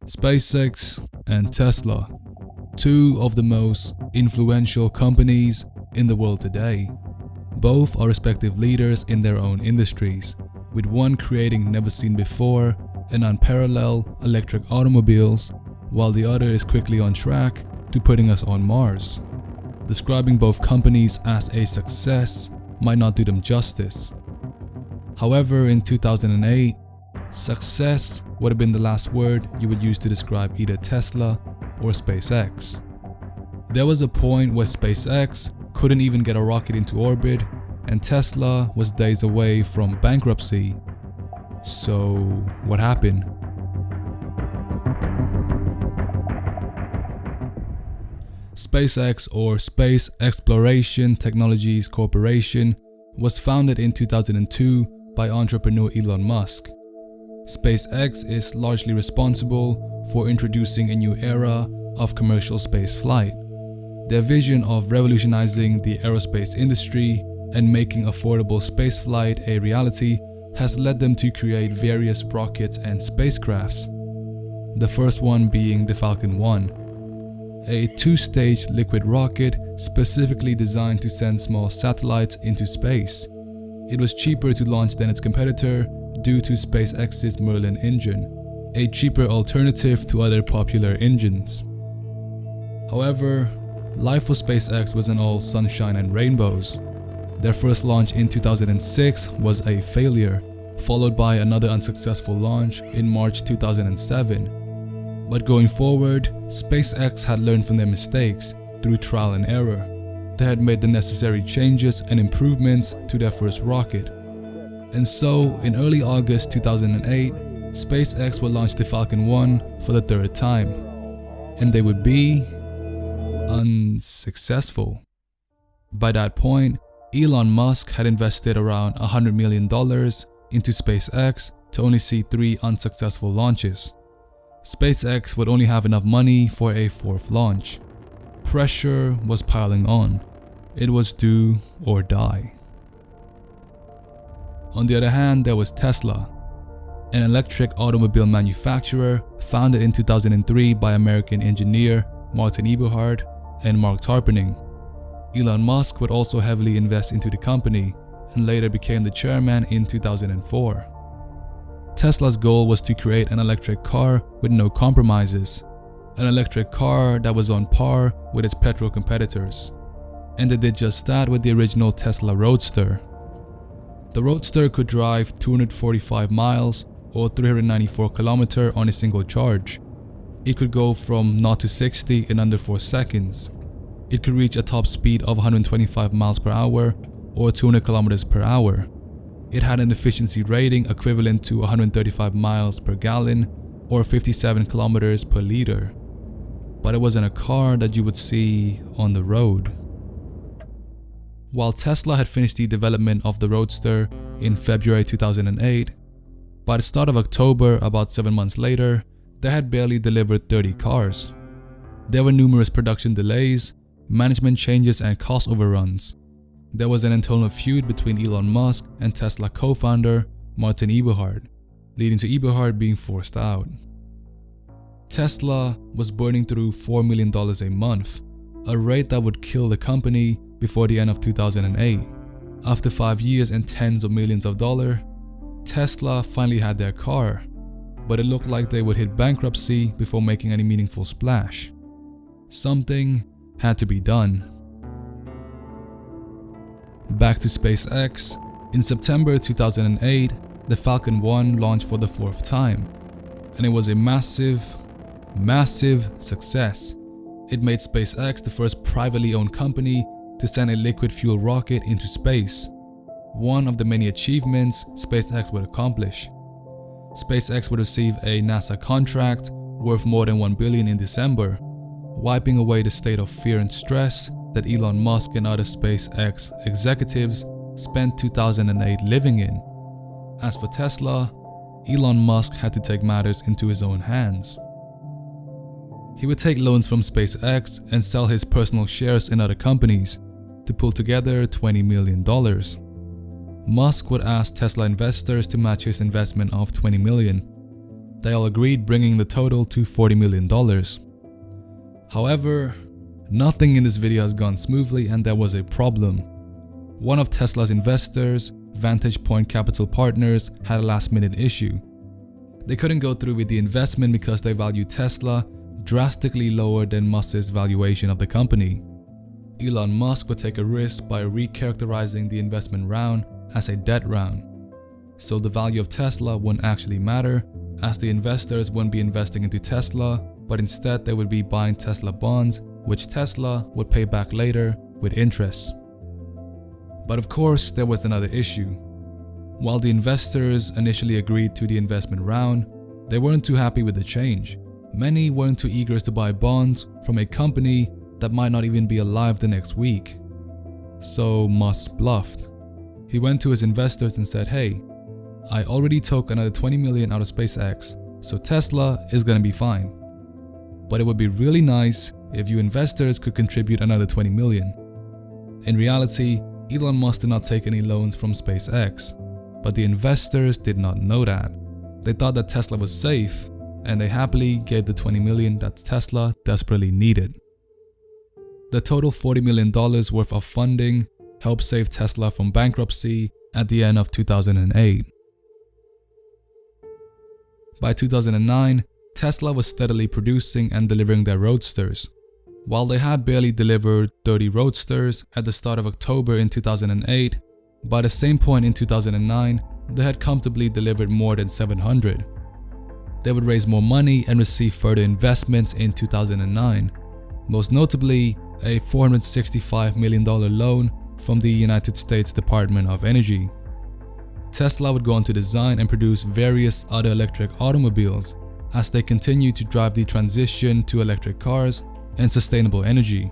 SpaceX and Tesla, two of the most influential companies in the world today. Both are respective leaders in their own industries, with one creating never-seen-before and unparalleled electric automobiles, while the other is quickly on track to putting us on Mars. Describing both companies as a success might not do them justice. However, in 2008, success would have been the last word you would use to describe either Tesla or SpaceX. There was a point where SpaceX couldn't even get a rocket into orbit, and Tesla was days away from bankruptcy. So, what happened? SpaceX, or Space Exploration Technologies Corporation, was founded in 2002 by entrepreneur Elon Musk. SpaceX is largely responsible for introducing a new era of commercial space flight. Their vision of revolutionizing the aerospace industry and making affordable spaceflight a reality has led them to create various rockets and spacecrafts. The first one being the Falcon 1, a two-stage liquid rocket specifically designed to send small satellites into space. It was cheaper to launch than its competitor due to SpaceX's Merlin engine, a cheaper alternative to other popular engines. However, life for SpaceX wasn't all sunshine and rainbows. Their first launch in 2006 was a failure, followed by another unsuccessful launch in March 2007. But going forward, SpaceX had learned from their mistakes through trial and error. They had made the necessary changes and improvements to their first rocket. And so, in early August 2008, SpaceX would launch the Falcon 1 for the third time. And they would be unsuccessful. By that point, Elon Musk had invested around $100 million into SpaceX to only see 3 unsuccessful launches. SpaceX would only have enough money for a 4th launch. Pressure was piling on. It was do or die. On the other hand, there was Tesla, an electric automobile manufacturer founded in 2003 by American engineer Martin Eberhard and Mark Tarpenning. Elon Musk would also heavily invest into the company and later became the chairman in 2004. Tesla's goal was to create an electric car with no compromises, an electric car that was on par with its petrol competitors. And they did just that with the original Tesla Roadster. The Roadster could drive 245 miles or 394 kilometers on a single charge. It could go from 0 to 60 in under 4 seconds. It could reach a top speed of 125 miles per hour or 200 kilometers per hour. It had an efficiency rating equivalent to 135 miles per gallon or 57 kilometers per liter. But it wasn't a car that you would see on the road. While Tesla had finished the development of the Roadster in February 2008, by the start of October, about 7 months later, they had barely delivered 30 cars. There were numerous production delays, management changes and cost overruns. There was an internal feud between Elon Musk and Tesla co-founder Martin Eberhard, leading to Eberhard being forced out. Tesla was burning through $4 million a month, a rate that would kill the company before the end of 2008. After 5 years and tens of millions of dollars, Tesla finally had their car, but it looked like they would hit bankruptcy before making any meaningful splash. Something had to be done. Back to SpaceX, in September 2008, the Falcon 1 launched for the 4th time, and it was a massive success. It made SpaceX the first privately owned company to send a liquid fuel rocket into space, one of the many achievements SpaceX would accomplish. SpaceX would receive a NASA contract worth more than $1 billion in December, wiping away the state of fear and stress that Elon Musk and other SpaceX executives spent 2008 living in. As for Tesla, Elon Musk had to take matters into his own hands. He would take loans from SpaceX and sell his personal shares in other companies to pull together $20 million. Musk would ask Tesla investors to match his investment of $20 million. They all agreed, bringing the total to $40 million. However, nothing in this video has gone smoothly and there was a problem. One of Tesla's investors, Vantage Point Capital Partners, had a last-minute issue. They couldn't go through with the investment because they valued Tesla drastically lower than Musk's valuation of the company. Elon Musk would take a risk by recharacterizing the investment round as a debt round. So the value of Tesla wouldn't actually matter, as the investors wouldn't be investing into Tesla, but instead they would be buying Tesla bonds, which Tesla would pay back later with interest. But of course, there was another issue. While the investors initially agreed to the investment round, they weren't too happy with the change. Many weren't too eager to buy bonds from a company that might not even be alive the next week. So Musk bluffed. He went to his investors and said, "Hey, I already took another 20 million out of SpaceX, so Tesla is gonna be fine. But it would be really nice if you investors could contribute another 20 million. In reality, Elon Musk did not take any loans from SpaceX, but the investors did not know that. They thought that Tesla was safe, and they happily gave the 20 million that Tesla desperately needed. The total $40 million worth of funding helped save Tesla from bankruptcy at the end of 2008. By 2009, Tesla was steadily producing and delivering their roadsters. While they had barely delivered 30 roadsters at the start of October in 2008, by the same point in 2009, they had comfortably delivered more than 700. They would raise more money and receive further investments in 2009, most notably a $465 million loan from the United States Department of Energy. Tesla would go on to design and produce various other electric automobiles as they continued to drive the transition to electric cars and sustainable energy.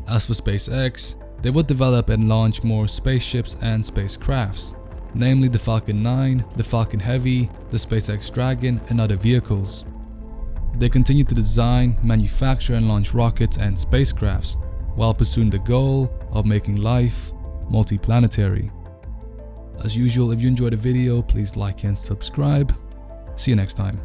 As for SpaceX, they would develop and launch more spaceships and spacecrafts, namely the Falcon 9, the Falcon Heavy, the SpaceX Dragon, and other vehicles. They continued to design, manufacture, and launch rockets and spacecrafts while pursuing the goal of making life multiplanetary. As usual, if you enjoyed the video, please like and subscribe. See you next time.